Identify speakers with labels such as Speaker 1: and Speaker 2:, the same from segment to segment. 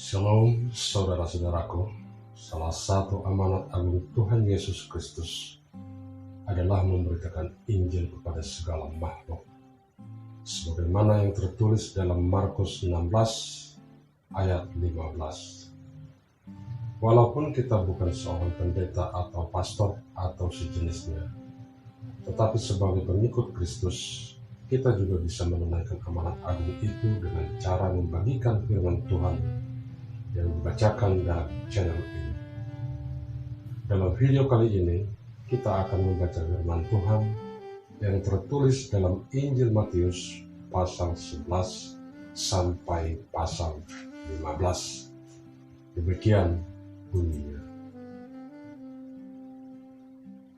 Speaker 1: Shalom saudara-saudaraku, salah satu amanat agung Tuhan Yesus Kristus adalah memberitakan Injil kepada segala makhluk. Sebagaimana yang tertulis dalam Markus 16 ayat 15. Walaupun kita bukan seorang pendeta atau pastor atau sejenisnya, tetapi sebagai pengikut Kristus, kita juga bisa menunaikan amanat agung itu dengan cara membagikan firman Tuhan yang dibacakan dalam channel ini. Dalam video kali ini, kita akan membaca firman Tuhan yang tertulis dalam Injil Matius pasal 11 sampai pasal 15. Demikian bunyinya.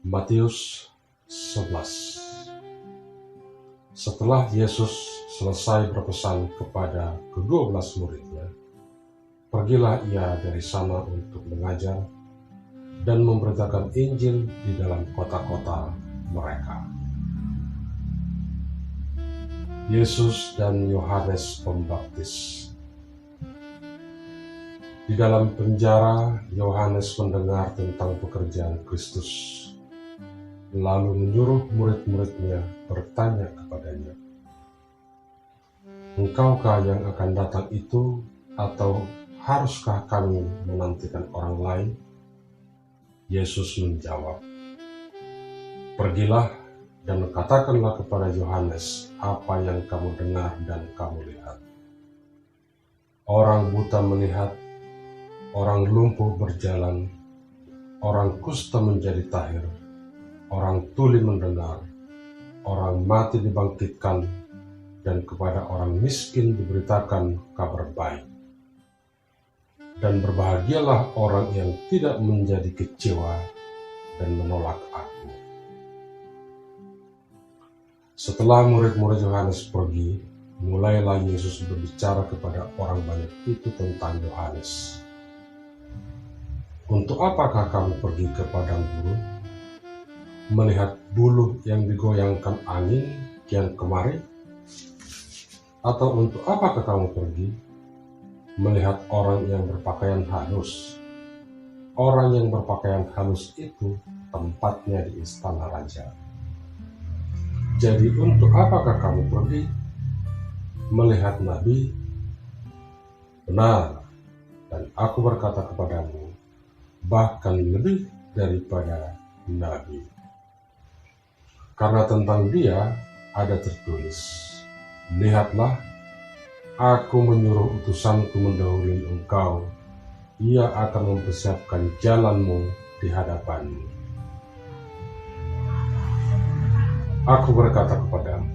Speaker 1: Matius 11. Setelah Yesus selesai berpesan kepada ke-12 muridnya, pergilah ia dari sana untuk mengajar dan memberitakan Injil di dalam kota-kota mereka. Yesus dan Yohanes Pembaptis. Di dalam penjara, Yohanes mendengar tentang pekerjaan Kristus, lalu menyuruh murid-muridnya bertanya kepadanya, "Engkaukah yang akan datang itu, atau haruskah kami menantikan orang lain?" Yesus menjawab, "Pergilah dan katakanlah kepada Yohanes apa yang kamu dengar dan kamu lihat. Orang buta melihat, orang lumpuh berjalan, orang kusta menjadi tahir, orang tuli mendengar, orang mati dibangkitkan, dan kepada orang miskin diberitakan kabar baik. Dan berbahagialah orang yang tidak menjadi kecewa dan menolak aku." Setelah murid-murid Yohanes pergi, mulailah Yesus berbicara kepada orang banyak itu tentang Yohanes. "Untuk apakah kamu pergi ke padang gurun, melihat buluh yang digoyangkan angin kian kemari? Atau untuk apakah kamu pergi melihat orang yang berpakaian halus? Orang yang berpakaian halus itu tempatnya di istana raja. Jadi untuk apakah kamu pergi melihat nabi? Benar, dan aku berkata kepadamu, bahkan lebih daripada nabi. Karena tentang dia ada tertulis, lihatlah, aku menyuruh utusanku mendahului engkau, ia akan mempersiapkan jalanmu di hadapanmu. Aku berkata kepadamu,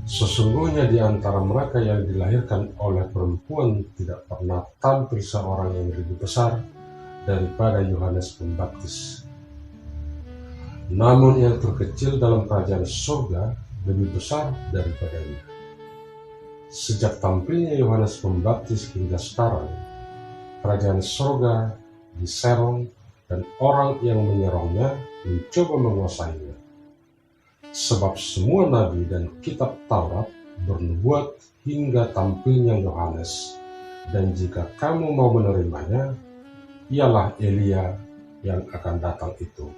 Speaker 1: sesungguhnya di antara mereka yang dilahirkan oleh perempuan tidak pernah tampil seorang yang lebih besar daripada Yohanes Pembaptis. Namun yang terkecil dalam kerajaan surga lebih besar daripadanya. Sejak tampilnya Yohanes Pembaptis hingga sekarang, kerajaan surga diserong dan orang yang menyerongnya mencoba menguasainya. Sebab semua nabi dan kitab Taurat bernubuat hingga tampilnya Yohanes, dan jika kamu mau menerimanya, ialah Elia yang akan datang itu.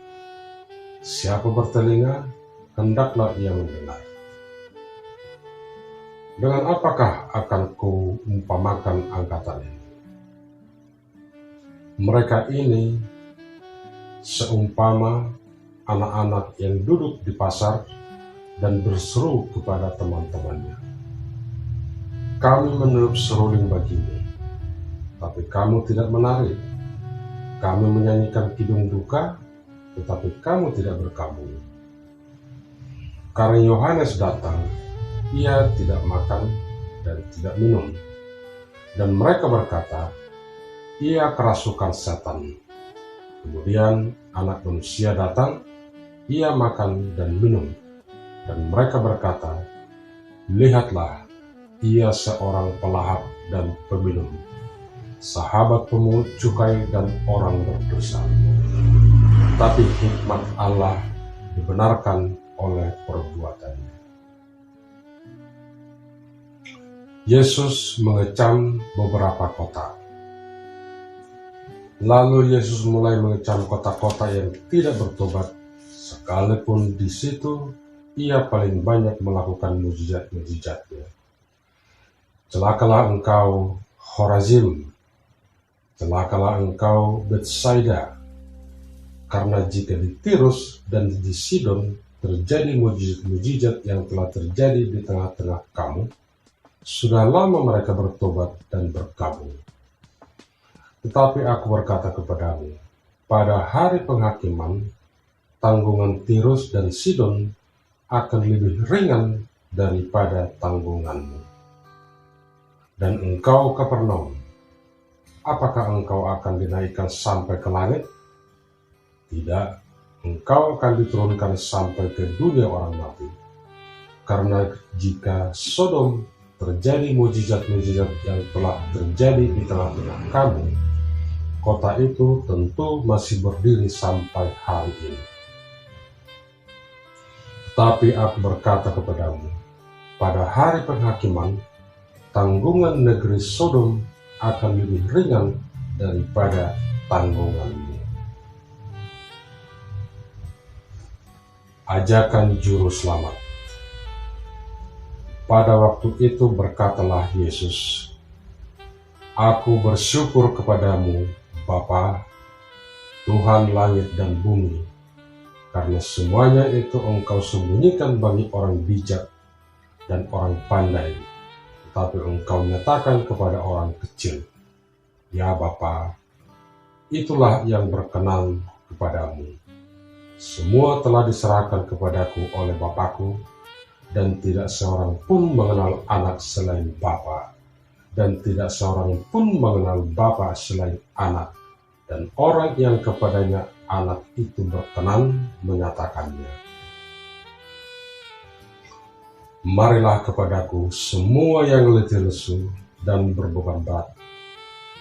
Speaker 1: Siapa bertelinga, hendaklah ia mendengar." Dengan apakah akan kuumpamakan angkatan ini? Mereka ini seumpama anak-anak yang duduk di pasar dan berseru kepada teman-temannya, "Kami meniup seruling bagimu, tapi kamu tidak menari. Kami menyanyikan kidung duka, tetapi kamu tidak berkabung. Karena Yohanes datang, ia tidak makan dan tidak minum. Dan mereka berkata, ia kerasukan setan. Kemudian anak manusia datang, ia makan dan minum. Dan mereka berkata, lihatlah, ia seorang pelahap dan peminum, sahabat pemungut cukai dan orang berdosa. Tapi hikmat Allah dibenarkan oleh perbuatannya." Yesus mengecam beberapa kota. Lalu Yesus mulai mengecam kota-kota yang tidak bertobat, sekalipun di situ ia paling banyak melakukan mujizat-mujizatnya. Celakalah engkau, Khorazim! Celakalah engkau, Betsaida! Karena jika di Tirus dan di Sidon terjadi mujizat-mujizat yang telah terjadi di tengah-tengah kamu, sudah lama mereka bertobat dan berkabung. Tetapi aku berkata kepadamu, pada hari penghakiman, tanggungan Tirus dan Sidon akan lebih ringan daripada tanggunganmu. Dan engkau, Kapernaum, apakah engkau akan dinaikkan sampai ke langit? Tidak, engkau akan diturunkan sampai ke dunia orang mati. Karena jika Sodom terjadi mujizat-mujizat yang telah terjadi di tengah-tengah kamu, kota itu tentu masih berdiri sampai hari ini. Tapi aku berkata kepadamu, pada hari penghakiman, tanggungan negeri Sodom akan lebih ringan daripada tanggunganmu. Ajakan Juru Selamat. Pada waktu itu berkatalah Yesus, Aku bersyukur kepadamu, Bapa, Tuhan langit dan bumi, karena semuanya itu Engkau sembunyikan bagi orang bijak dan orang pandai, tetapi Engkau nyatakan kepada orang kecil. Ya Bapa, itulah yang berkenan kepadamu. Semua telah diserahkan kepadaku oleh Bapakku, dan tidak seorang pun mengenal anak selain Bapa, dan tidak seorang pun mengenal Bapa selain anak, dan orang yang kepadanya anak itu berkenan menyatakannya. Marilah kepadaku semua yang letih lesu dan berbeban berat.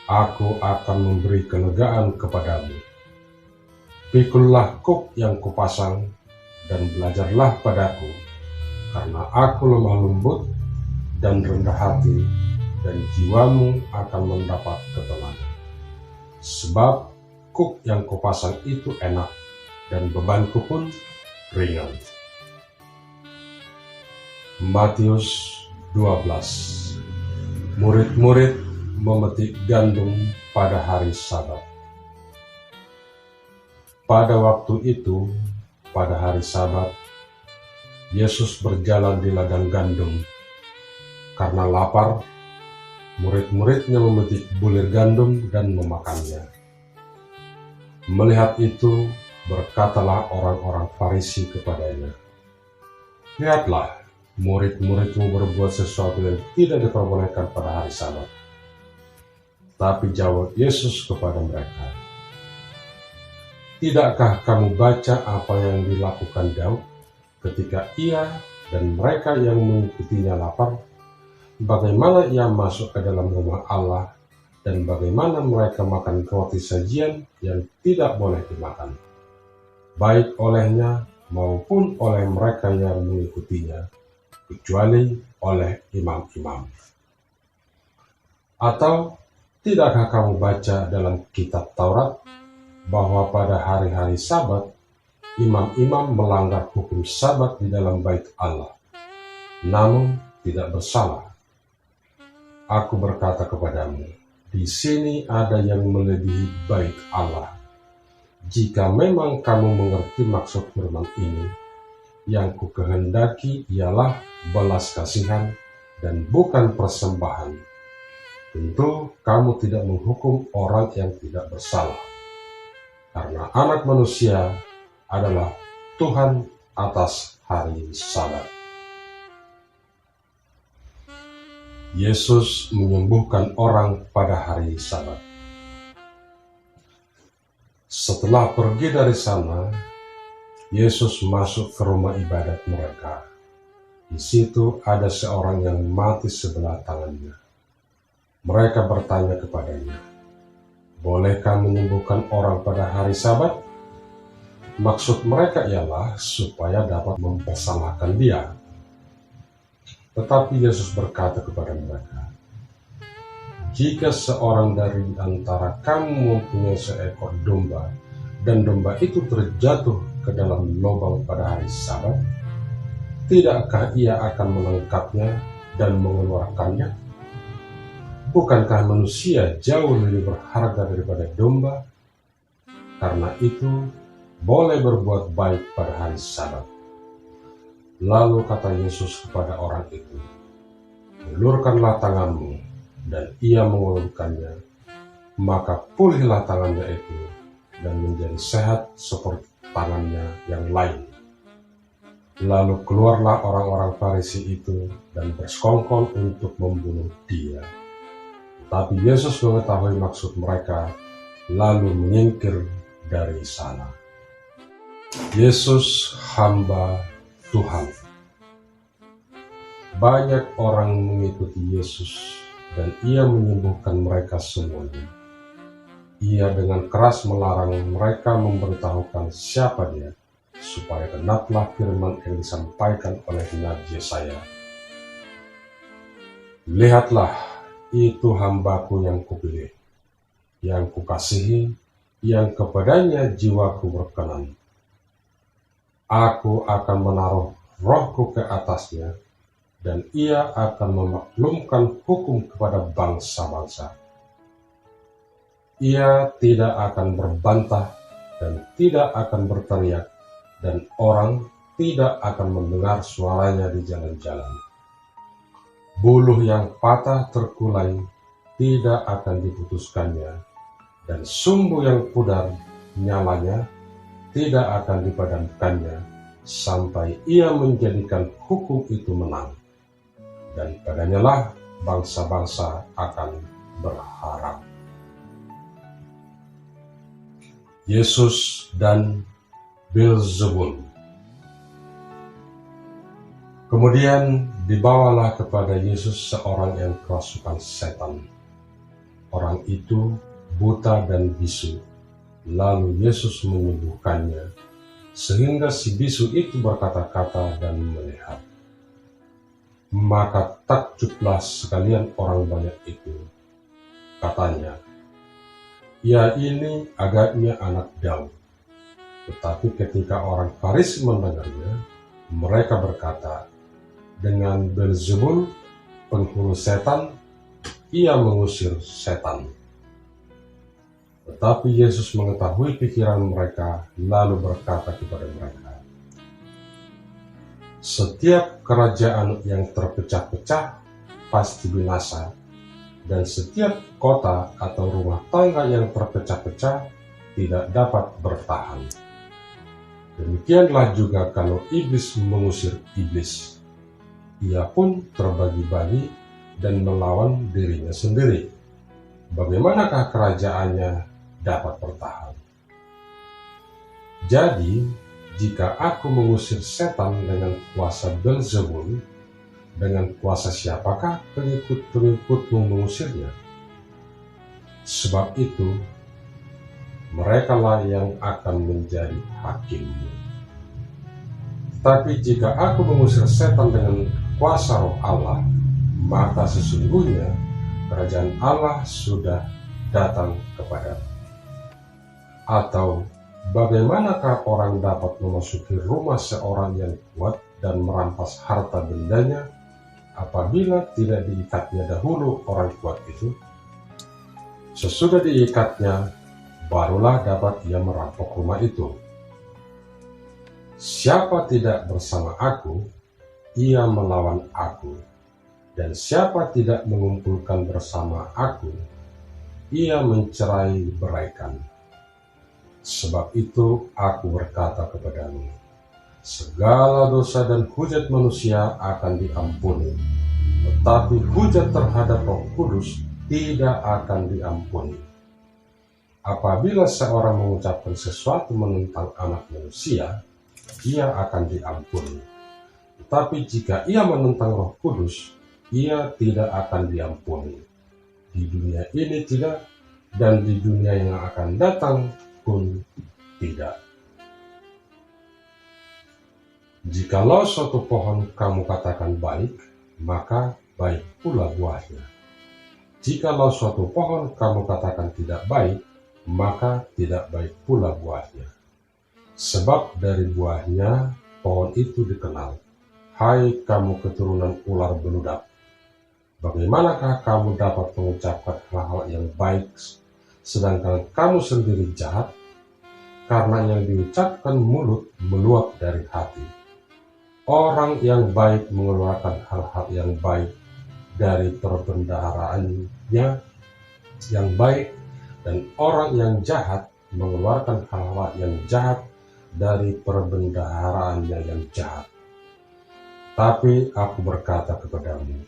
Speaker 1: Aku akan memberi kelegaan kepadamu. Pikullah kuk yang kupasang dan belajarlah padaku, karena aku lemah lembut dan rendah hati, dan jiwamu akan mendapat ketenangan. Sebab kuk yang kupasang itu enak, dan bebanku pun ringan. Matius 12. Murid-murid memetik gandum pada hari Sabat. Pada waktu itu, pada hari Sabat, Yesus berjalan di ladang gandum. Karena lapar, murid-muridnya memetik bulir gandum dan memakannya. Melihat itu, berkatalah orang-orang Farisi kepadanya, Lihatlah, murid-muridmu berbuat sesuatu yang tidak diperbolehkan pada hari Sabat. Tapi jawab Yesus kepada mereka, Tidakkah kamu baca apa yang dilakukan Daud ketika ia dan mereka yang mengikutinya lapar? Bagaimana ia masuk ke dalam rumah Allah dan bagaimana mereka makan roti sajian yang tidak boleh dimakan, baik olehnya maupun oleh mereka yang mengikutinya, kecuali oleh imam-imam. Atau tidakkah kamu baca dalam kitab Taurat bahwa pada hari-hari Sabat imam-imam melanggar hukum Sabat di dalam bait Allah, namun tidak bersalah? Aku berkata kepadamu, di sini ada yang melebihi bait Allah. Jika memang kamu mengerti maksud firman ini, yang kukehendaki ialah belas kasihan dan bukan persembahan. Tentu kamu tidak menghukum orang yang tidak bersalah, karena Anak Manusia adalah Tuhan atas hari Sabat. Yesus menyembuhkan orang pada hari Sabat. Setelah pergi dari sana, Yesus masuk ke rumah ibadat mereka. Di situ ada seorang yang mati sebelah tangannya. Mereka bertanya kepadanya, Bolehkah menyembuhkan orang pada hari Sabat? Maksud mereka ialah supaya dapat mempersalahkan dia. Tetapi Yesus berkata kepada mereka, Jika seorang dari antara kamu mempunyai seekor domba, dan domba itu terjatuh ke dalam lubang pada hari Sabat, tidakkah ia akan menangkapnya dan mengeluarkannya? Bukankah manusia jauh lebih berharga daripada domba? Karena itu, boleh berbuat baik pada hari Sabat. Lalu kata Yesus kepada orang itu, ulurkanlah tanganmu, dan ia mengulurkannya. Maka pulihlah tangannya itu, dan menjadi sehat seperti tangannya yang lain. Lalu keluarlah orang-orang Farisi itu dan bersekongkol untuk membunuh dia. Tapi Yesus mengetahui maksud mereka, lalu menyingkir dari sana. Yesus, hamba Tuhan. Banyak orang mengikuti Yesus dan ia menyembuhkan mereka semuanya. Ia dengan keras melarang mereka memberitahukan siapa dia, supaya genaplah firman yang disampaikan oleh Nabi Yesaya. Lihatlah, itu hambaku yang kupilih, yang kukasihi, yang kepadanya jiwaku berkenan. Aku akan menaruh rohku ke atasnya, dan ia akan memaklumkan hukum kepada bangsa-bangsa. Ia tidak akan berbantah dan tidak akan berteriak, dan orang tidak akan mendengar suaranya di jalan-jalan. Buluh yang patah terkulai tidak akan diputuskannya, dan sumbu yang pudar nyalanya tidak akan dipadamkannya, sampai ia menjadikan hukum itu menang. Dan padanya lah bangsa-bangsa akan berharap. Yesus dan Beelzebul. Kemudian dibawalah kepada Yesus seorang yang kerasukan setan. Orang itu buta dan bisu. Lalu Yesus menyembuhkannya, sehingga si bisu itu berkata-kata dan melihat. Maka takjublah sekalian orang banyak itu. Katanya, ia ini agaknya anak Daud. Tetapi ketika orang Farisi mendengarnya, mereka berkata, dengan Beelzebul, penghulu setan, ia mengusir setan. Tetapi Yesus mengetahui pikiran mereka, lalu berkata kepada mereka, setiap kerajaan yang terpecah-pecah pasti binasa, dan setiap kota atau rumah tangga yang terpecah-pecah tidak dapat bertahan. Demikianlah juga kalau iblis mengusir iblis, ia pun terbagi-bagi dan melawan dirinya sendiri. Bagaimanakah kerajaannya dapat bertahan? Jadi, jika aku mengusir setan dengan kuasa Beelzebul, dengan kuasa siapakah pengikut-pengikutmu mengusirnya? Sebab itu, merekalah yang akan menjadi hakimmu. Tapi jika aku mengusir setan dengan kuasa Roh Allah, maka sesungguhnya kerajaan Allah sudah datang kepadamu. Atau bagaimanakah orang dapat memasuki rumah seorang yang kuat dan merampas harta bendanya apabila tidak diikatnya dahulu orang kuat itu? Sesudah diikatnya, barulah dapat ia merampok rumah itu. Siapa tidak bersama aku, ia melawan aku. Dan siapa tidak mengumpulkan bersama aku, ia mencerai-beraikan. Sebab itu aku berkata kepadamu, segala dosa dan hujat manusia akan diampuni, tetapi hujat terhadap Roh Kudus tidak akan diampuni. Apabila seorang mengucapkan sesuatu menentang Anak Manusia, ia akan diampuni. Tetapi jika ia menentang Roh Kudus, ia tidak akan diampuni. Di dunia ini tidak, dan di dunia yang akan datang pun tidak. Jikalau suatu pohon kamu katakan baik, maka baik pula buahnya. Jikalau suatu pohon kamu katakan tidak baik, maka tidak baik pula buahnya. Sebab dari buahnya pohon itu dikenal. Hai kamu keturunan ular beludak, bagaimanakah kamu dapat mengucapkan hal-hal yang baik, sedangkan kamu sendiri jahat? Karena yang diucapkan mulut meluap dari hati. Orang yang baik mengeluarkan hal-hal yang baik dari perbendaharaannya yang baik, dan orang yang jahat mengeluarkan hal-hal yang jahat dari perbendaharaannya yang jahat. Tapi aku berkata kepadamu,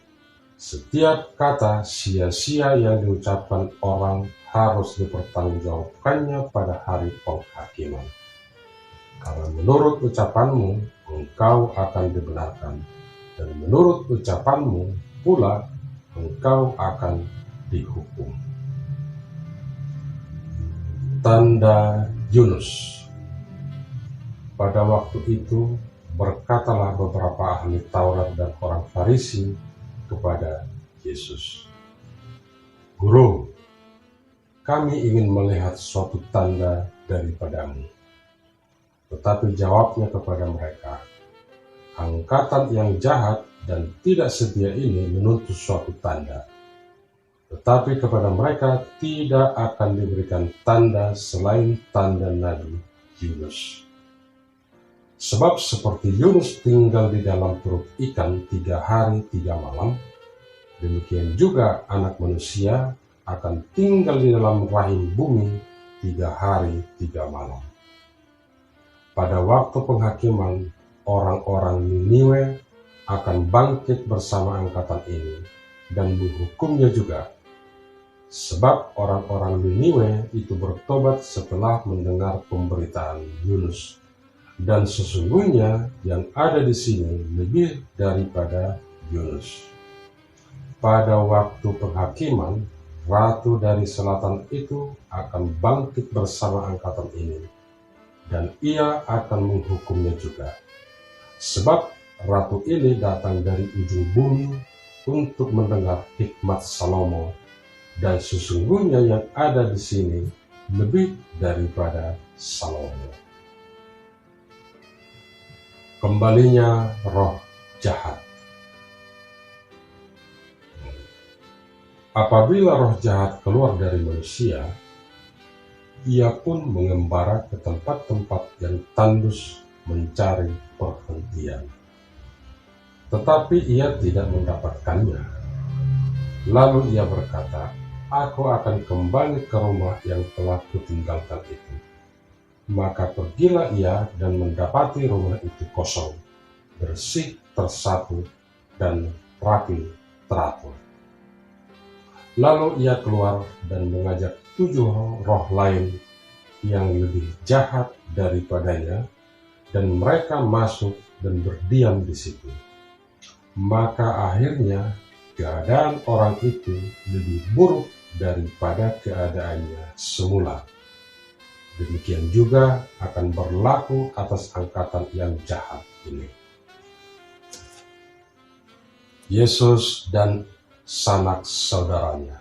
Speaker 1: setiap kata sia-sia yang diucapkan orang harus dipertanggungjawabkannya pada hari penghakiman. Karena menurut ucapanmu, engkau akan dibenarkan, dan menurut ucapanmu pula engkau akan dihukum. Tanda Yunus. Pada waktu itu berkatalah beberapa ahli Taurat dan orang Farisi kepada Yesus, Guru, kami ingin melihat suatu tanda daripadamu. Tetapi jawabnya kepada mereka, angkatan yang jahat dan tidak setia ini menuntut suatu tanda. Tetapi kepada mereka tidak akan diberikan tanda selain tanda Nabi Yunus. Sebab seperti Yunus tinggal di dalam perut ikan 3 hari 3 malam, demikian juga Anak Manusia akan tinggal di dalam rahim bumi 3 hari 3 malam. Pada waktu penghakiman, orang-orang Niniwe akan bangkit bersama angkatan ini dan menghukumnya juga. Sebab orang-orang Niniwe itu bertobat setelah mendengar pemberitaan Yunus. Dan sesungguhnya yang ada di sini lebih daripada Yunus. Pada waktu penghakiman, ratu dari selatan itu akan bangkit bersama angkatan ini, dan ia akan menghukumnya juga. Sebab ratu ini datang dari ujung bumi untuk mendengar hikmat Salomo, dan sesungguhnya yang ada di sini lebih daripada Salomo. Kembalinya roh jahat. Apabila roh jahat keluar dari manusia, ia pun mengembara ke tempat-tempat yang tandus mencari perhentian. Tetapi ia tidak mendapatkannya. Lalu ia berkata, aku akan kembali ke rumah yang telah kutinggalkan itu. Maka pergilah ia dan mendapati rumah itu kosong, bersih, tersapu, dan rapi teratur. Lalu ia keluar dan mengajak 7 roh lain yang lebih jahat daripadanya, dan mereka masuk dan berdiam di situ. Maka akhirnya keadaan orang itu lebih buruk daripada keadaannya semula. Demikian juga akan berlaku atas angkatan yang jahat ini. Yesus dan sanak saudaranya.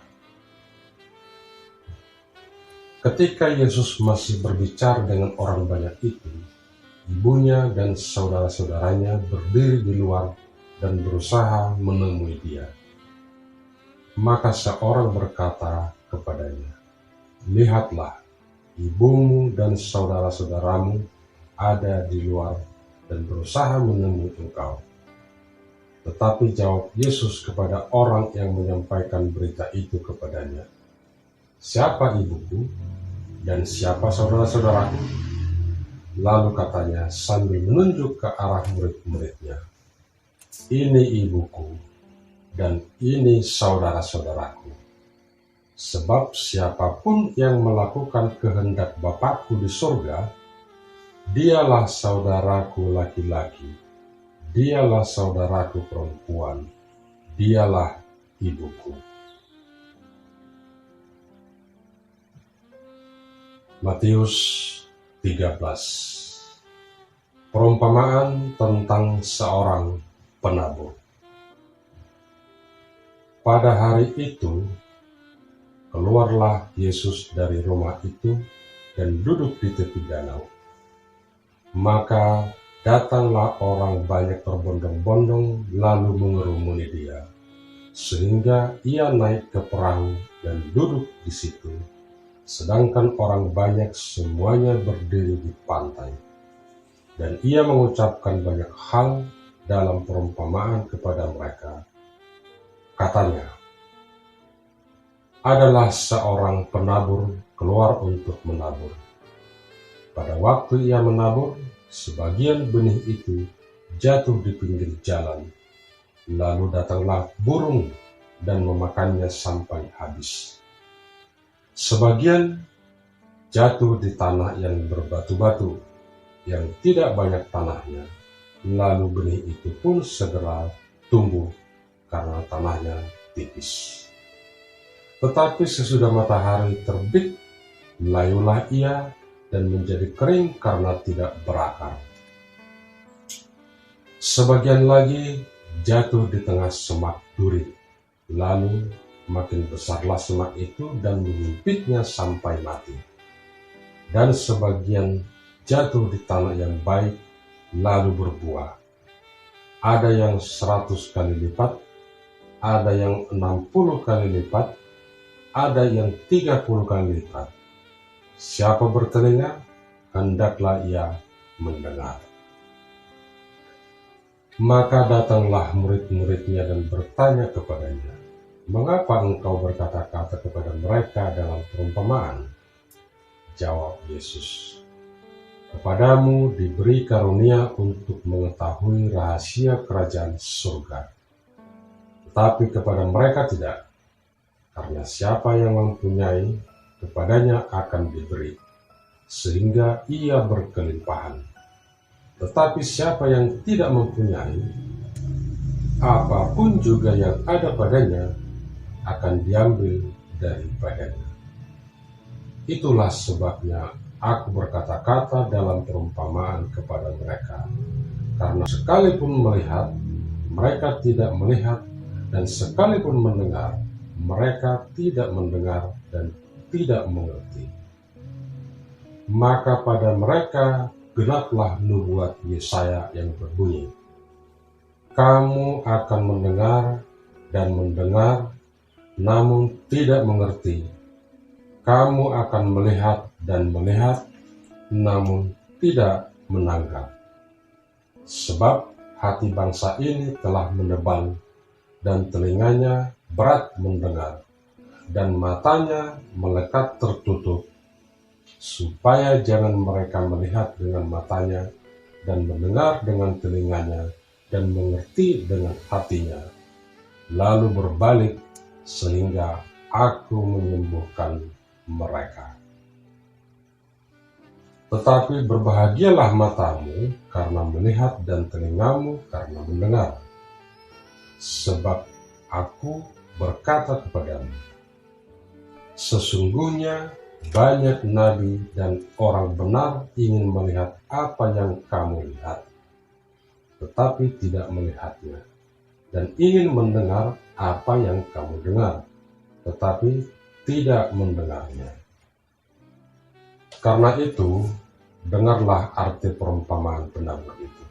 Speaker 1: Ketika Yesus masih berbicara dengan orang banyak itu, ibunya dan saudara-saudaranya berdiri di luar dan berusaha menemui dia. Maka seorang berkata kepadanya, lihatlah, ibumu dan saudara-saudaramu ada di luar dan berusaha menemui engkau. Tetapi jawab Yesus kepada orang yang menyampaikan berita itu kepadanya, siapa ibuku dan siapa saudara-saudaraku? Lalu katanya sambil menunjuk ke arah murid-muridnya, ini ibuku dan ini saudara-saudaraku. Sebab siapapun yang melakukan kehendak Bapakku di surga, dialah saudaraku laki-laki, dialah saudaraku perempuan, dialah ibuku. Matius 13. Perumpamaan tentang seorang penabur. Pada hari itu, keluarlah Yesus dari rumah itu dan duduk di tepi danau. Maka datanglah orang banyak berbondong-bondong lalu mengerumuni dia, sehingga ia naik ke perahu dan duduk di situ, sedangkan orang banyak semuanya berdiri di pantai. Dan ia mengucapkan banyak hal dalam perumpamaan kepada mereka. Katanya, adalah seorang penabur keluar untuk menabur. Pada waktu ia menabur, sebagian benih itu jatuh di pinggir jalan, lalu datanglah burung dan memakannya sampai habis. Sebagian jatuh di tanah yang berbatu-batu, yang tidak banyak tanahnya, lalu benih itu pun segera tumbuh karena tanahnya tipis. Tetapi sesudah matahari terbit, melayulah ia dan menjadi kering karena tidak berakar. Sebagian lagi jatuh di tengah semak duri, lalu makin besarlah semak itu dan menyimpitnya sampai mati. Dan sebagian jatuh di tanah yang baik, lalu berbuah. Ada yang 100 kali lipat, ada yang 60 kali lipat, ada yang 30 kali lipat. Siapa bertelinga, hendaklah ia mendengar. Maka datanglah murid-muridnya dan bertanya kepadanya, mengapa engkau berkata-kata kepada mereka dalam perumpamaan? Jawab Yesus, kepadamu diberi karunia untuk mengetahui rahasia kerajaan surga, tetapi kepada mereka tidak, karena siapa yang mempunyai, kepadanya akan diberi, sehingga ia berkelimpahan. Tetapi siapa yang tidak mempunyai, apapun juga yang ada padanya akan diambil daripadanya. Itulah sebabnya aku berkata-kata dalam perumpamaan kepada mereka, karena sekalipun melihat, mereka tidak melihat, dan sekalipun mendengar, mereka tidak mendengar dan tidak mengerti. Maka pada mereka genaplah nubuat Yesaya yang berbunyi, kamu akan mendengar dan mendengar, namun tidak mengerti. Kamu akan melihat dan melihat, namun tidak menangkap. Sebab hati bangsa ini telah menebal, dan telinganya berat mendengar, dan matanya melekat tertutup, supaya jangan mereka melihat dengan matanya, dan mendengar dengan telinganya, dan mengerti dengan hatinya, lalu berbalik sehingga aku menyembuhkan mereka. Tetapi berbahagialah matamu karena melihat dan telingamu karena mendengar. Sebab aku berkata kepadamu, sesungguhnya banyak nabi dan orang benar ingin melihat apa yang kamu lihat, tetapi tidak melihatnya, dan ingin mendengar apa yang kamu dengar, tetapi tidak mendengarnya. Karena itu, dengarlah arti perumpamaan penabur itu.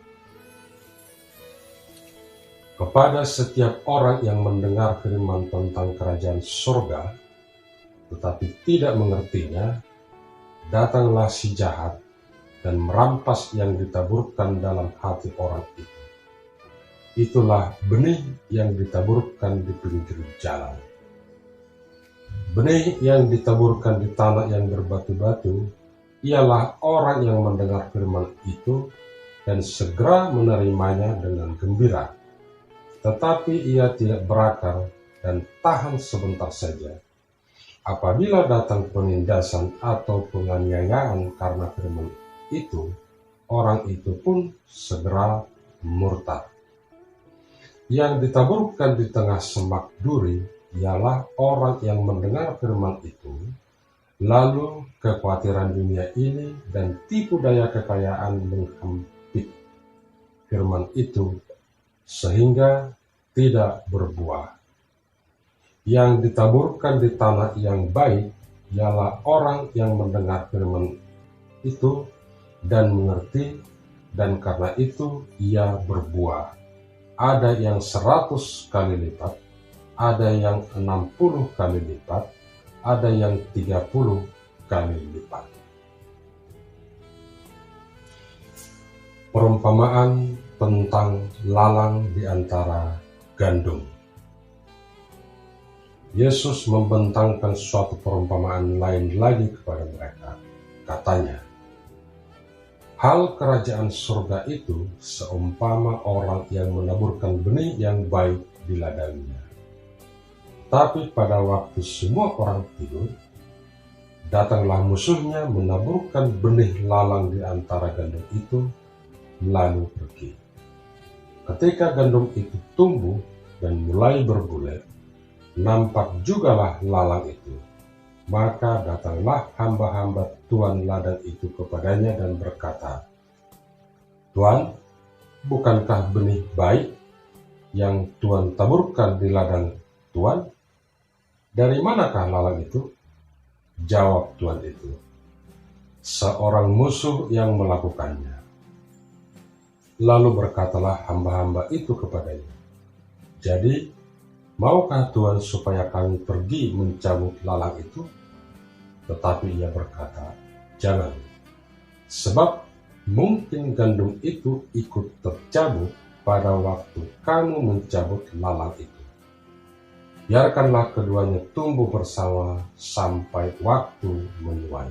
Speaker 1: Kepada setiap orang yang mendengar firman tentang kerajaan surga, tetapi tidak mengertinya, datanglah si jahat dan merampas yang ditaburkan dalam hati orang itu. Itulah benih yang ditaburkan di pinggir jalan. Benih yang ditaburkan di tanah yang berbatu-batu ialah orang yang mendengar firman itu dan segera menerimanya dengan gembira. Tetapi ia tidak berakar dan tahan sebentar saja. Apabila datang penindasan atau penganiayaan karena firman itu, orang itu pun segera murtad. Yang ditaburkan di tengah semak duri ialah orang yang mendengar firman itu, lalu kekhawatiran dunia ini dan tipu daya kekayaan menghempit firman itu sehingga tidak berbuah. Yang ditaburkan di tanah yang baik ialah orang yang mendengar firman itu dan mengerti, dan karena itu ia berbuah. Ada yang 100 kali lipat, ada yang 60 kali lipat, ada yang 30 kali lipat. Perumpamaan tentang lalang di antara gandum. Yesus membentangkan suatu perumpamaan lain lagi kepada mereka. Katanya, hal kerajaan surga itu seumpama orang yang menaburkan benih yang baik di ladangnya. Tapi pada waktu semua orang tidur, datanglah musuhnya menaburkan benih lalang di antara gandum itu, lalu pergi. Ketika gandum itu tumbuh dan mulai berbulet, nampak jugalah lalang itu. Maka datanglah hamba-hamba tuan ladang itu kepadanya dan berkata, Tuan, bukankah benih baik yang Tuan taburkan di ladang Tuan? Dari manakah lalang itu? Jawab tuan itu, seorang musuh yang melakukannya. Lalu berkatalah hamba-hamba itu kepadanya, jadi, maukah Tuhan supaya kami pergi mencabut lalang itu? Tetapi ia berkata, jangan, sebab mungkin gandum itu ikut tercabut pada waktu kamu mencabut lalang itu. Biarkanlah keduanya tumbuh bersama sampai waktu menuai.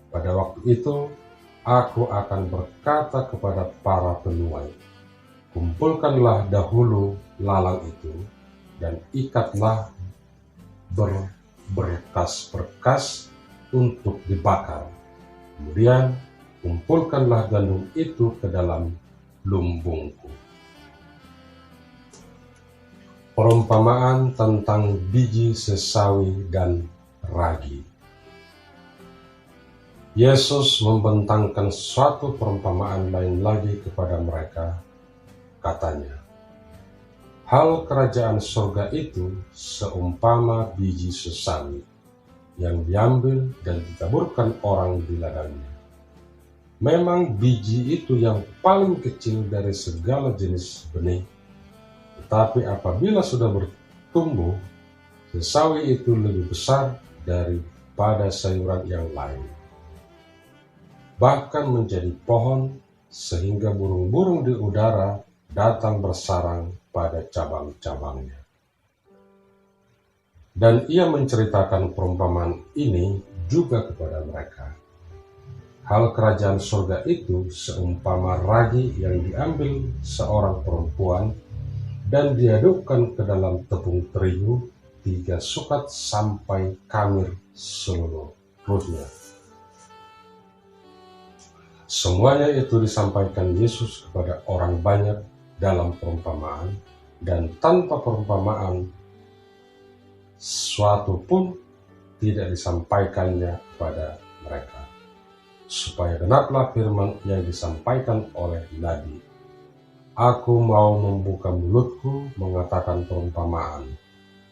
Speaker 1: Pada waktu itu, aku akan berkata kepada para penuai, kumpulkanlah dahulu lalang itu, dan ikatlah berberkas-berkas untuk dibakar. Kemudian kumpulkanlah gandum itu ke dalam lumbungku. Perumpamaan tentang biji sesawi dan ragi. Yesus membentangkan suatu perumpamaan lain lagi kepada mereka. Katanya, hal kerajaan surga itu seumpama biji sesawi yang diambil dan ditaburkan orang di ladangnya. Memang biji itu yang paling kecil dari segala jenis benih, tetapi apabila sudah bertumbuh, sesawi itu lebih besar daripada sayuran yang lain, bahkan menjadi pohon, sehingga burung-burung di udara datang bersarang pada cabang-cabangnya. Dan ia menceritakan perumpamaan ini juga kepada mereka. Hal kerajaan surga itu seumpama ragi yang diambil seorang perempuan dan diadukkan ke dalam tepung terigu 3 sukat sampai kamir seluruhnya. Semuanya itu disampaikan Yesus kepada orang banyak dalam perumpamaan, dan tanpa perumpamaan suatu pun tidak disampaikannya kepada mereka, supaya genaplah firman yang disampaikan oleh Nabi, aku mau membuka mulutku mengatakan perumpamaan,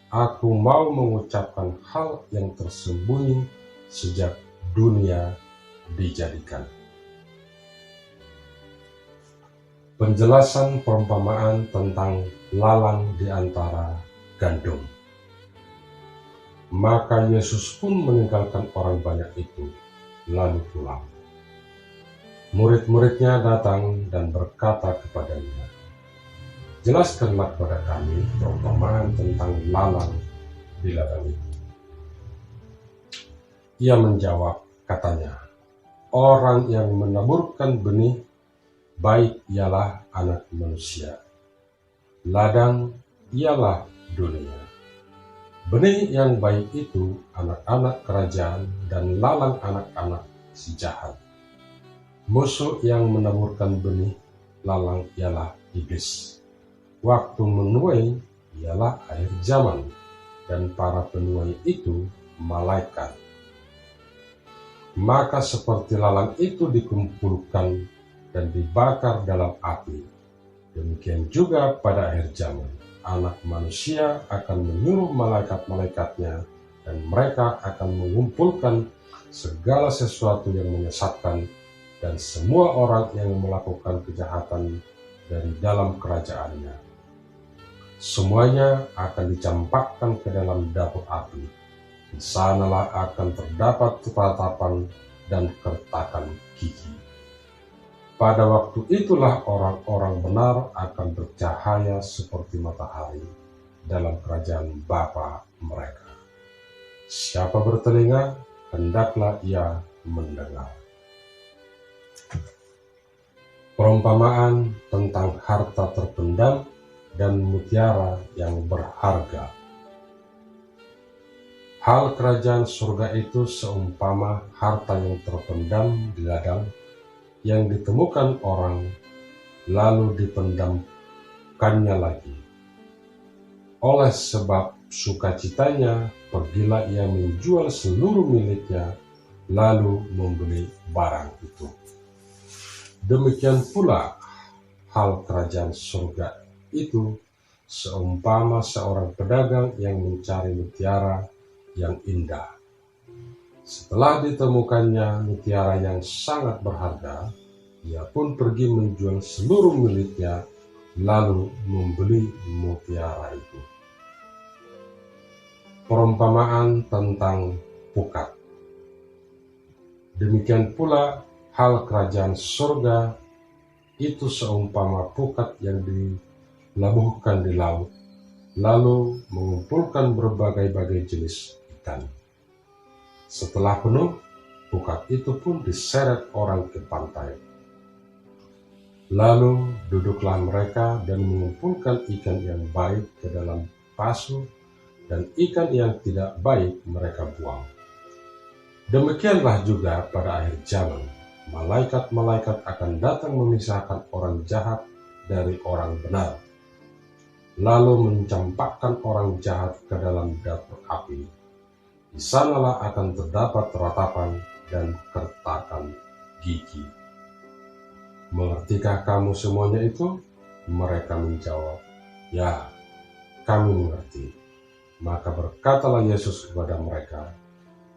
Speaker 1: aku mau mengucapkan hal yang tersembunyi sejak dunia dijadikan. Penjelasan perumpamaan tentang lalang di antara gandum. Maka Yesus pun meninggalkan orang banyak itu, lalu pulang. Murid-muridnya datang dan berkata kepadanya, jelaskanlah kepada kami perumpamaan tentang lalang di ladang itu. Ia menjawab, katanya, orang yang menaburkan benih baik ialah anak manusia. Ladang ialah dunia. Benih yang baik itu anak-anak kerajaan, dan lalang anak-anak si jahat. Musuh yang menaburkan benih lalang ialah iblis. Waktu menuai ialah akhir zaman, dan para penuai itu malaikat. Maka seperti lalang itu dikumpulkan dan dibakar dalam api, demikian juga pada akhir zaman Anak Manusia akan menyuruh malaikat-malaikatnya, dan mereka akan mengumpulkan segala sesuatu yang menyesatkan dan semua orang yang melakukan kejahatan dari dalam kerajaannya. Semuanya akan dicampakkan ke dalam dapur api. Di sanalah akan terdapat ratapan dan kertakan gigi. Pada waktu itulah orang-orang benar akan bercahaya seperti matahari dalam kerajaan Bapa mereka. Siapa bertelinga, hendaklah ia mendengar. Perumpamaan tentang harta terpendam dan mutiara yang berharga. Hal kerajaan surga itu seumpama harta yang terpendam di ladang, yang ditemukan orang, lalu dipendamkannya lagi. Oleh sebab sukacitanya, pergilah ia menjual seluruh miliknya, lalu membeli barang itu. Demikian pula hal kerajaan surga itu seumpama seorang pedagang yang mencari mutiara yang indah. Setelah ditemukannya mutiara yang sangat berharga, ia pun pergi menjual seluruh miliknya, lalu membeli mutiara itu. Perumpamaan tentang pukat. Demikian pula hal kerajaan surga itu seumpama pukat yang dilabuhkan di laut, lalu mengumpulkan berbagai-bagai jenis ikan. Setelah penuh, pukat itu pun diseret orang ke pantai. Lalu duduklah mereka dan mengumpulkan ikan yang baik ke dalam pasu, dan ikan yang tidak baik mereka buang. Demikianlah juga pada akhir zaman, malaikat-malaikat akan datang memisahkan orang jahat dari orang benar, lalu mencampakkan orang jahat ke dalam dapur api. Di sanalah akan terdapat ratapan dan kertakan gigi. Mengertikah kamu semuanya itu? Mereka menjawab, ya, kami mengerti. Maka berkatalah Yesus kepada mereka,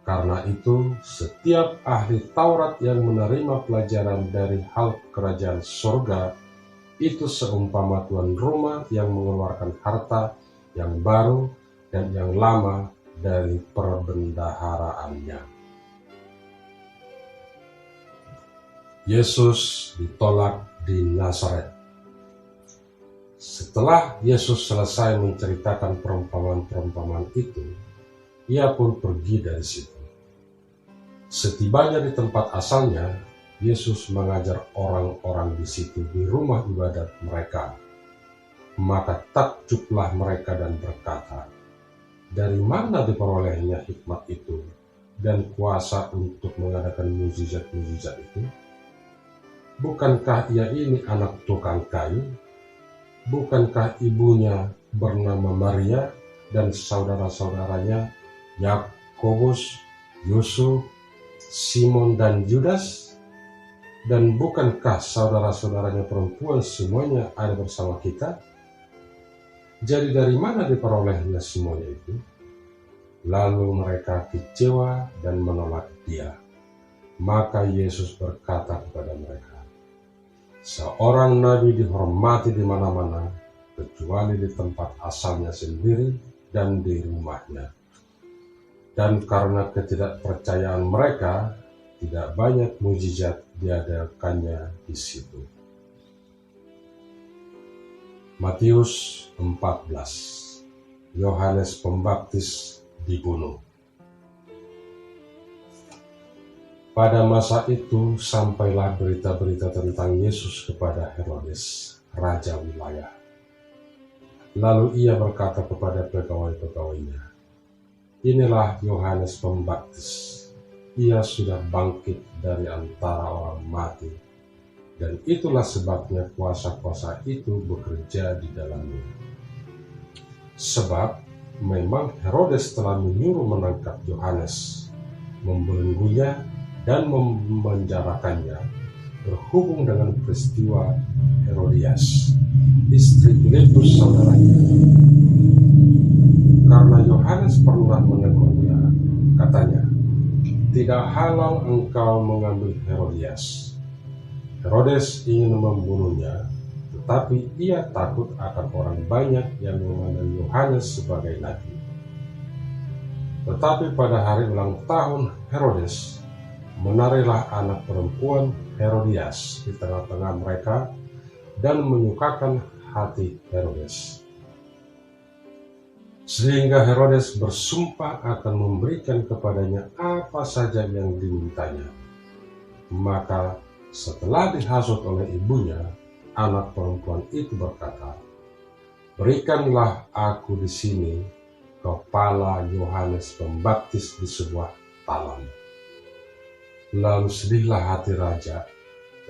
Speaker 1: karena itu setiap ahli Taurat yang menerima pelajaran dari hal kerajaan surga itu seumpama tuan rumah yang mengeluarkan harta yang baru dan yang lama dari perbendaharaannya. Yesus ditolak di Nazaret. Setelah Yesus selesai menceritakan perumpamaan-perumpamaan itu, ia pun pergi dari situ. Setibanya di tempat asalnya, Yesus mengajar orang-orang di situ di rumah ibadat mereka. Maka takjublah mereka dan berkata, dari mana diperolehnya hikmat itu dan kuasa untuk mengadakan mukjizat-mukjizat itu? Bukankah ia ini anak tukang kayu? Bukankah ibunya bernama Maria dan saudara-saudaranya Yakobus, Yusuf, Simon dan Yudas? Dan bukankah saudara-saudaranya perempuan semuanya ada bersama kita? Jadi dari mana diperolehnya semuanya itu? Lalu mereka kecewa dan menolak dia. Maka Yesus berkata kepada mereka, seorang nabi dihormati di mana-mana, kecuali di tempat asalnya sendiri dan di rumahnya. Dan karena ketidakpercayaan mereka, tidak banyak mukjizat diadakannya di situ. Matius 14. Yohanes Pembaptis dibunuh. Pada masa itu sampailah berita-berita tentang Yesus kepada Herodes, raja wilayah. Lalu ia berkata kepada pegawai-pegawainya, inilah Yohanes Pembaptis. Ia sudah bangkit dari antara orang mati, dan itulah sebabnya kuasa-kuasa itu bekerja di dalamnya. Sebab memang Herodes telah menyuruh menangkap Yohanes, membelenggunya dan memenjarakannya, berhubung dengan peristiwa Herodias, istri Filipus saudaranya. Karena Yohanes pernah menegurnya, katanya, "Tidak halal engkau mengambil Herodias." Herodes ingin membunuhnya, tetapi ia takut akan orang banyak yang memandang Yohanes sebagai nabi. Tetapi pada hari ulang tahun Herodes, menarilah anak perempuan Herodias di tengah-tengah mereka dan menyukakan hati Herodes. Sehingga Herodes bersumpah akan memberikan kepadanya apa saja yang dimintanya. Maka setelah dihasut oleh ibunya, anak perempuan itu berkata, "Berikanlah aku di sini kepala Yohanes Pembaptis di sebuah talam." Lalu sedihlah hati raja,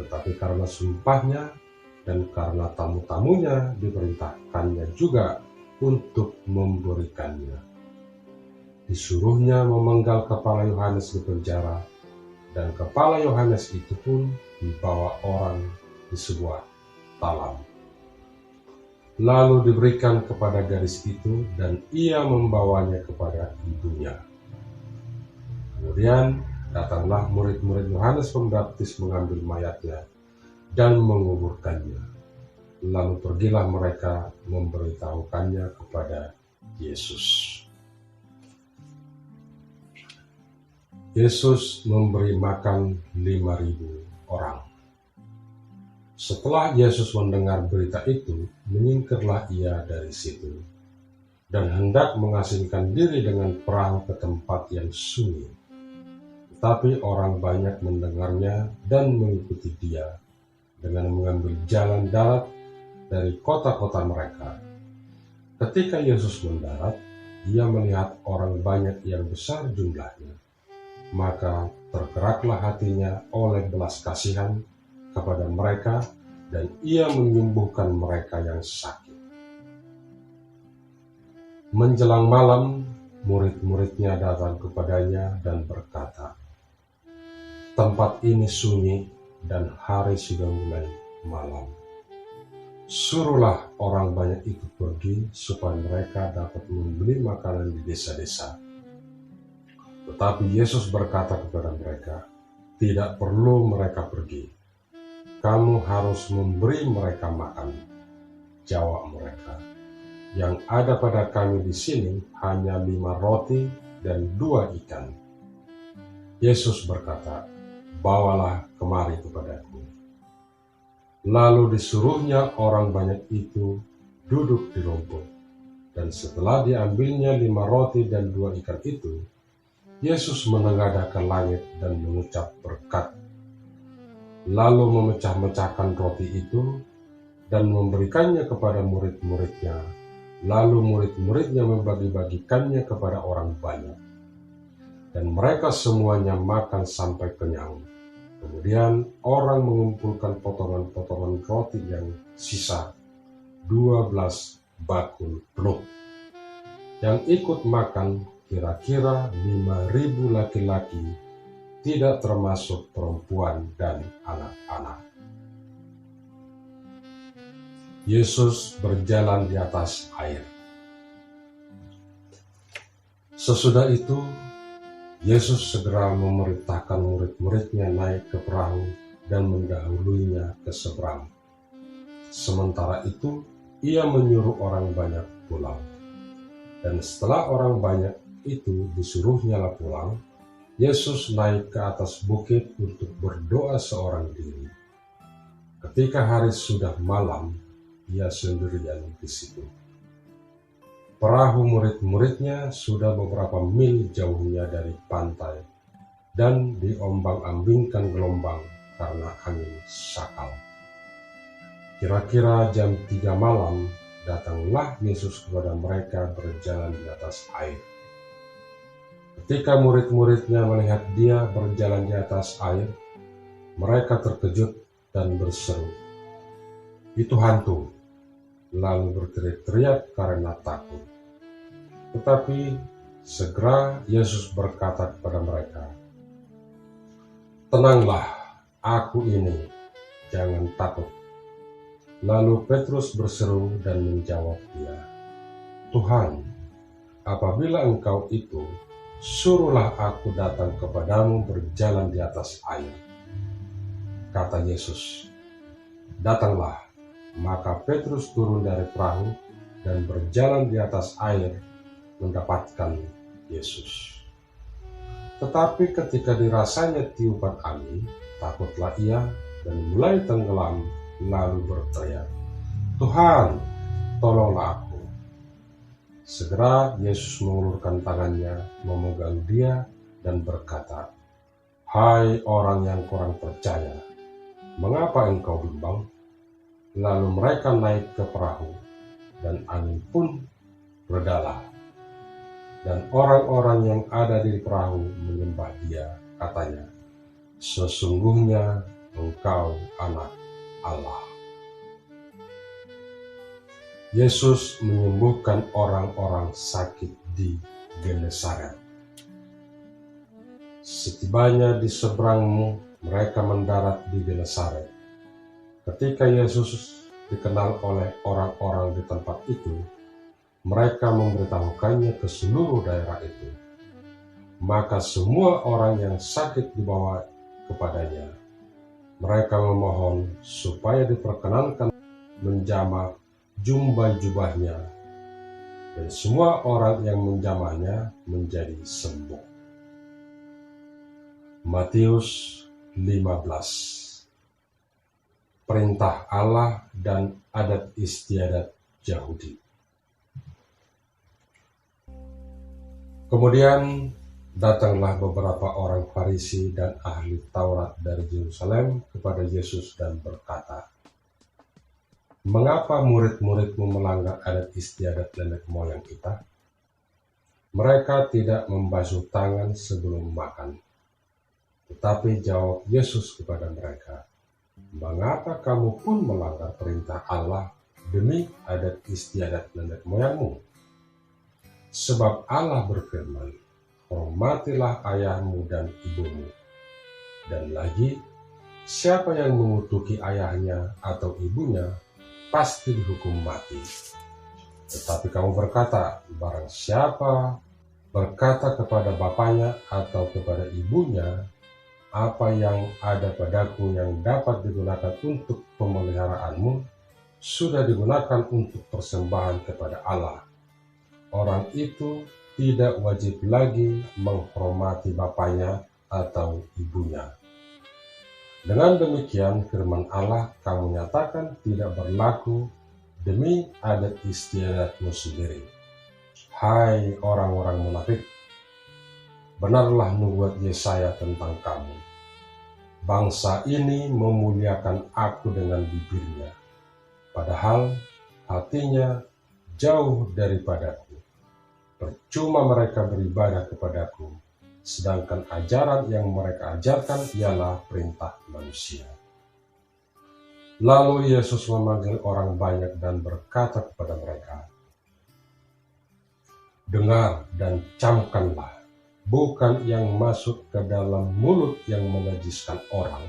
Speaker 1: tetapi karena sumpahnya dan karena tamu-tamunya diperintahkannya juga untuk memberikannya. Disuruhnya memenggal kepala Yohanes di penjara, dan kepala Yohanes itu pun dibawa orang di sebuah talam. Lalu diberikan kepada gadis itu, dan ia membawanya kepada ibunya. Kemudian datanglah murid-murid Yohanes Pembaptis mengambil mayatnya dan menguburkannya. Lalu pergilah mereka memberitahukannya kepada Yesus. Yesus memberi makan 5.000 orang. Setelah Yesus mendengar berita itu, menyingkirlah ia dari situ dan hendak mengasingkan diri dengan perahu ke tempat yang sunyi. Tetapi orang banyak mendengarnya dan mengikuti dia dengan mengambil jalan darat dari kota-kota mereka. Ketika Yesus mendarat, ia melihat orang banyak yang besar jumlahnya. Maka tergeraklah hatinya oleh belas kasihan kepada mereka, dan ia menyembuhkan mereka yang sakit. Menjelang malam, murid-muridnya datang kepadanya dan berkata, "Tempat ini sunyi dan hari sudah mulai malam. Suruhlah orang banyak itu pergi supaya mereka dapat membeli makanan di desa-desa." Tetapi Yesus berkata kepada mereka, "Tidak perlu mereka pergi. Kamu harus memberi mereka makan." Jawab mereka, "Yang ada pada kami di sini hanya 5 roti dan 2 ikan." Yesus berkata, "Bawalah kemari kepadaku." Lalu disuruhnya orang banyak itu duduk di rumput. Dan setelah diambilnya 5 roti dan 2 ikan itu, Yesus menengadah ke langit dan mengucap berkat. Lalu memecah-mecahkan roti itu dan memberikannya kepada murid-muridnya. Lalu murid-muridnya membagi-bagikannya kepada orang banyak. Dan mereka semuanya makan sampai kenyang. Kemudian orang mengumpulkan potongan-potongan roti yang sisa, 12 bakul penuh. Yang ikut makan kira-kira 5.000 laki-laki, tidak termasuk perempuan dan anak-anak. Yesus berjalan di atas air. Sesudah itu, Yesus segera memerintahkan murid-muridnya naik ke perahu dan mendahuluinya ke seberang. Sementara itu, ia menyuruh orang banyak pulang. Dan setelah orang banyak itu disuruhnya pulang, Yesus naik ke atas bukit untuk berdoa seorang diri. Ketika hari sudah malam, ia sendirian di situ. Perahu murid-muridnya sudah beberapa mil jauhnya dari pantai dan diombang-ambingkan gelombang karena angin sakal. Kira-kira jam 3 malam, datanglah Yesus kepada mereka berjalan di atas air. Ketika murid-muridnya melihat dia berjalan di atas air, mereka terkejut dan berseru, "Itu hantu!" Lalu berteriak-teriak karena takut. Tetapi segera Yesus berkata kepada mereka, "Tenanglah, aku ini, jangan takut." Lalu Petrus berseru dan menjawab dia, "Tuhan, apabila Engkau itu, suruhlah aku datang kepadamu berjalan di atas air." Kata Yesus, "Datanglah." Maka Petrus turun dari perahu dan berjalan di atas air mendapatkan Yesus. Tetapi ketika dirasanya tiupan angin, takutlah ia dan mulai tenggelam, lalu berteriak, "Tuhan, tolonglah aku." Segera Yesus mengulurkan tangannya, memegang dia dan berkata, "Hai orang yang kurang percaya, mengapa engkau bimbang?" Lalu mereka naik ke perahu, dan angin pun redalah. Dan orang-orang yang ada di perahu menyembah dia, katanya, "Sesungguhnya Engkau Anak Allah." Yesus menyembuhkan orang-orang sakit di Genesaret. Setibanya di seberangmu, mereka mendarat di Genesaret. Ketika Yesus dikenal oleh orang-orang di tempat itu, mereka memberitahukannya ke seluruh daerah itu. Maka semua orang yang sakit dibawa kepadanya. Mereka memohon supaya diperkenankan menjamah jubah-jubahnya, dan semua orang yang menjamahnya menjadi sembuh. Matius 15. Perintah Allah dan adat istiadat Yahudi. Kemudian datanglah beberapa orang Farisi dan ahli Taurat dari Yerusalem kepada Yesus dan berkata, "Mengapa murid-muridmu melanggar adat istiadat nenek moyang kita? Mereka tidak membasuh tangan sebelum makan." Tetapi jawab Yesus kepada mereka, "Mengapa kamu pun melanggar perintah Allah demi adat istiadat nenek moyangmu? Sebab Allah berfirman, 'Hormatilah ayahmu dan ibumu.' Dan lagi, siapa yang mengutuki ayahnya atau ibunya pasti dihukum mati. Tetapi kamu berkata, barang siapa berkata kepada bapaknya atau kepada ibunya, 'Apa yang ada padaku yang dapat digunakan untuk pemeliharaanmu, sudah digunakan untuk persembahan kepada Allah,' orang itu tidak wajib lagi menghormati bapaknya atau ibunya. Dengan demikian firman Allah kamu nyatakan tidak berlaku demi adat istiadatmu sendiri. Hai orang-orang munafik, benarlah nubuat Yesaya tentang kamu. Bangsa ini memuliakan aku dengan bibirnya, padahal hatinya jauh daripadaku. Percuma mereka beribadah kepadaku, sedangkan ajaran yang mereka ajarkan ialah perintah manusia." Lalu Yesus memanggil orang banyak dan berkata kepada mereka, "Dengar dan camkanlah, bukan yang masuk ke dalam mulut yang menajiskan orang,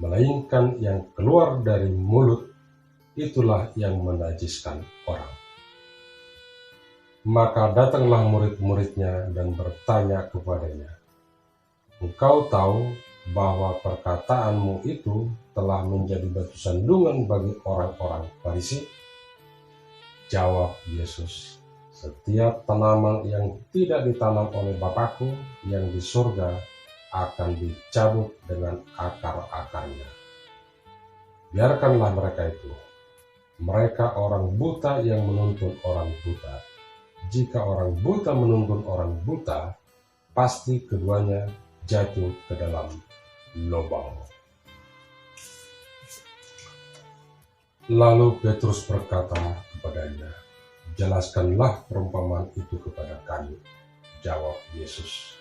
Speaker 1: melainkan yang keluar dari mulut, itulah yang menajiskan orang." Maka datanglah murid-muridnya dan bertanya kepadanya, "Engkau tahu bahwa perkataanmu itu telah menjadi batu sandungan bagi orang-orang Farisi?" Jawab Yesus, "Setiap tanaman yang tidak ditanam oleh Bapakku yang di surga akan dicabut dengan akar-akarnya. Biarkanlah mereka itu. Mereka orang buta yang menuntun orang buta. Jika orang buta menuntun orang buta, pasti keduanya jatuh ke dalam lubang." Lalu Petrus berkata kepadanya, "Jelaskanlah perumpamaan itu kepada kami." Jawab Yesus,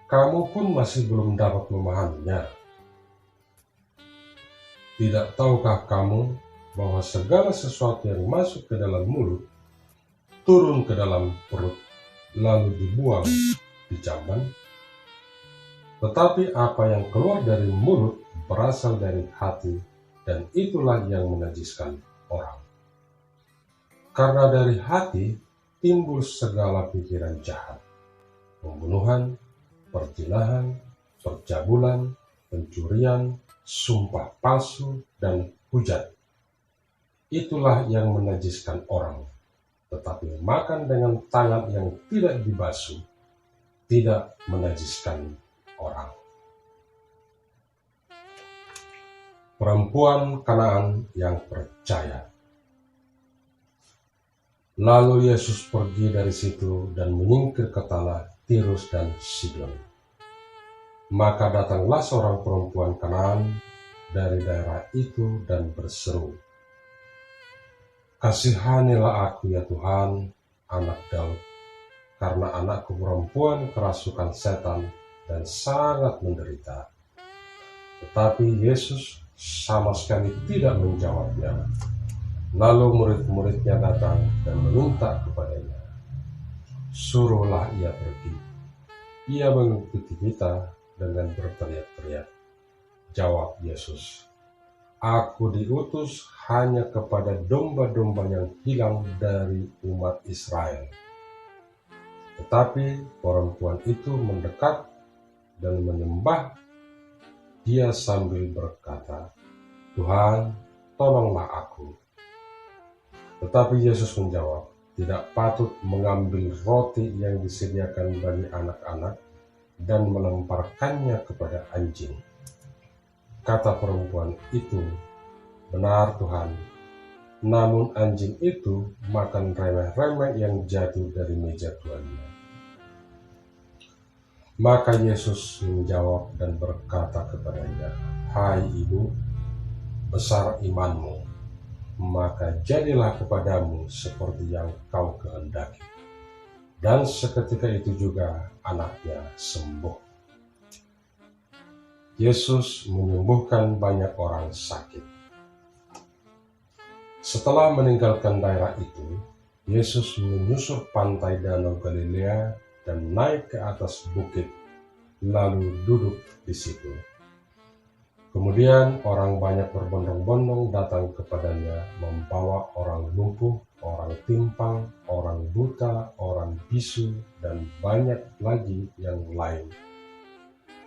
Speaker 1: "Kamu pun masih belum dapat memahaminya? Tidak tahukah kamu bahwa segala sesuatu yang masuk ke dalam mulut turun ke dalam perut, lalu dibuang di jamban? Tetapi apa yang keluar dari mulut berasal dari hati, dan itulah yang menajiskan orang. Karena dari hati timbul segala pikiran jahat, pembunuhan, perzinahan, percabulan, pencurian, sumpah palsu, dan hujat. Itulah yang menajiskan orang. Tetapi makan dengan tangan yang tidak dibasuh tidak menajiskan orang. Perempuan Kanaan yang percaya. Lalu Yesus pergi dari situ dan menyingkir ke tanah Tirus dan Sidon. Maka datanglah seorang perempuan Kanaan dari daerah itu dan berseru, "Kasihanilah aku ya Tuhan, anak Daud, karena anakku perempuan kerasukan setan dan sangat menderita." Tetapi Yesus sama sekali tidak menjawabnya. Lalu murid-muridnya datang dan meminta kepadanya, "Suruhlah ia pergi. Ia mengikuti kita dengan berteriak-teriak." Jawab Yesus, "Aku diutus hanya kepada domba-domba yang hilang dari umat Israel." Tetapi perempuan itu mendekat dan menyembah dia sambil berkata, "Tuhan, tolonglah aku." Tetapi Yesus menjawab, "Tidak patut mengambil roti yang disediakan bagi anak-anak dan melemparkannya kepada anjing." Kata perempuan itu, "Benar Tuhan, namun anjing itu makan remeh-remeh yang jatuh dari meja tuannya." Maka Yesus menjawab dan berkata kepadanya, "Hai ibu, besar imanmu, maka jadilah kepadamu seperti yang kau kehendaki." Dan seketika itu juga anaknya sembuh. Yesus menyembuhkan banyak orang sakit. Setelah meninggalkan daerah itu, Yesus menyusur pantai Danau Galilea dan naik ke atas bukit, lalu duduk di situ. Kemudian orang banyak berbondong-bondong datang kepadanya, membawa orang lumpuh, orang timpang, orang buta, orang bisu, dan banyak lagi yang lain.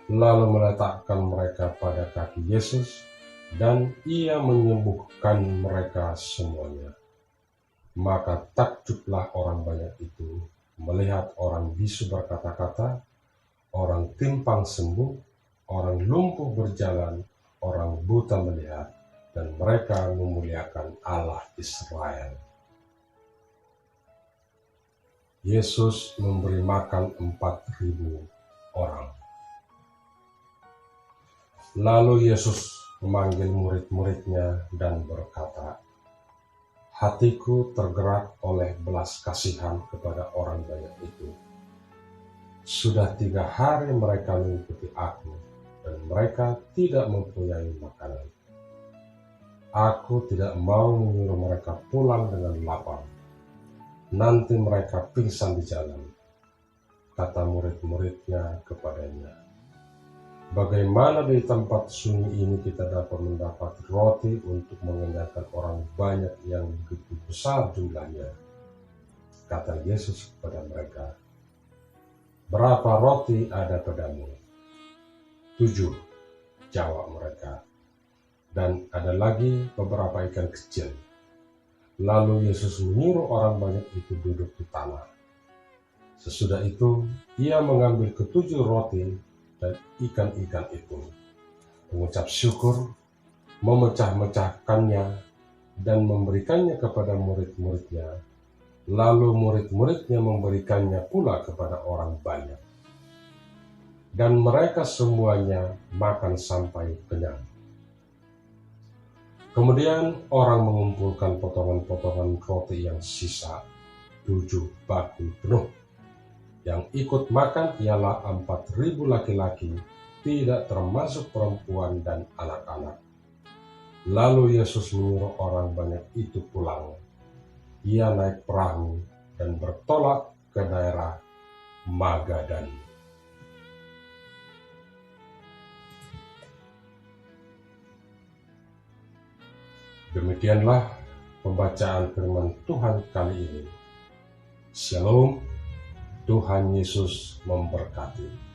Speaker 1: Lalu meletakkan mereka pada kaki Yesus, dan ia menyembuhkan mereka semuanya. Maka takjublah orang banyak itu melihat orang bisu berkata-kata, orang timpang sembuh, orang lumpuh berjalan, orang buta melihat, dan mereka memuliakan Allah Israel. Yesus memberi makan 4.000 orang. Lalu Yesus memanggil murid-muridnya dan berkata, "Hatiku tergerak oleh belas kasihan kepada orang banyak itu. Sudah 3 hari mereka mengikuti aku, dan mereka tidak mempunyai makanan. Aku tidak mau menyuruh mereka pulang dengan lapar. Nanti mereka pingsan di jalan." Kata murid-muridnya kepadanya, "Bagaimana di tempat sunyi ini kita dapat mendapat roti untuk mengenyangkan orang banyak yang begitu besar jumlahnya?" Kata Yesus kepada mereka, "Berapa roti ada padamu?" 7, jawab mereka. "Dan ada lagi beberapa ikan kecil." Lalu Yesus menyuruh orang banyak itu duduk di tanah. Sesudah itu, ia mengambil ke-7 roti dan ikan-ikan itu, mengucap syukur, memecah-mecahkannya, dan memberikannya kepada murid-muridnya. Lalu murid-muridnya memberikannya pula kepada orang banyak. Dan mereka semuanya makan sampai kenyang. Kemudian orang mengumpulkan potongan-potongan roti yang sisa, 7 bakul penuh. Yang ikut makan ialah 4.000 laki-laki, tidak termasuk perempuan dan anak-anak. Lalu Yesus menyuruh orang banyak itu pulang. Ia naik perahu dan bertolak ke daerah Magadan. Demikianlah pembacaan firman Tuhan kali ini. Shalom, Tuhan Yesus memberkati.